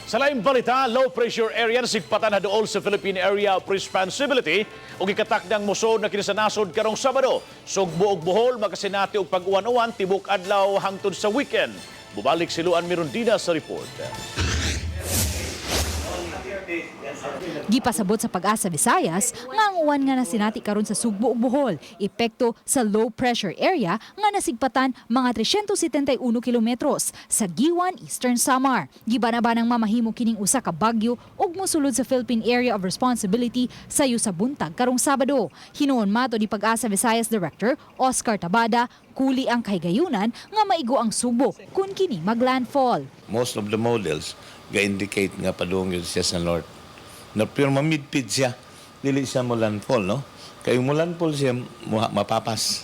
Sa laing balita, low pressure area na sigpatan na dool sa Philippine Area of Responsibility o gikatakdang musod na kinasanasod karong Sabado. Sugbo ug Bohol makasinati og pag-uwan-uwan tibok adlaw hangtod sa weekend. Bubalik si Luan Mirondina sa report. Gipasabot sa Pag-asa Visayas nga ang uwan nga nasinati karon sa Sugbo ug Bohol, epekto sa low pressure area nga nasigpatan mga 371 kilometros sa Giwan, Eastern Samar. Gibanabanang mamahimo kining usa ka bagyo ug mosulod sa Philippine Area of Responsibility sayo sa buntag karong Sabado. Hinuon mato ni Pag-asa Visayas Director Oscar Tabada, kuli ang kahigayunan nga maigo ang Sugbo kun kini maglandfall. Most of the models ga-indicate nga padung siya sa north. Pero mamidpid siya, dili siya mo landfall, no? Kaya mo landfall siya mapapas.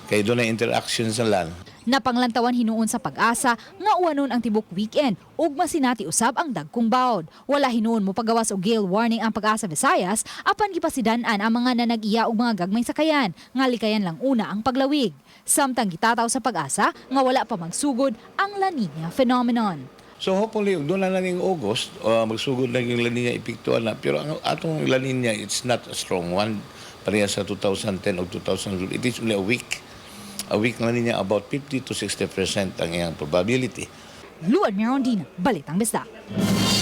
Kaya doon na interaction sa land. Napanglantawan hinuon sa Pag-asa nga uwanon ang tibok weekend ug masinati usab ang dagkong bawd. Wala hinuon mo pagawas og gale warning ang Pag-asa Visayas apan gipasidan-an ang mga nanag-iya og mga gagmay sakayan nga likayan lang una ang paglawig. Samtang gitataw sa Pag-asa nga wala pa magsugod ang La Nina phenomenon. So hopefully, doon na lang yung August, magsugod na yung La Nina epektual na. Pero ang atong La Nina, it's not a strong one. Pareha sa 2010 o 2012. It is only a week. A week La Nina, about 50 to 60% ang iyang probability. Luan Mirondina, Balitang Bisda.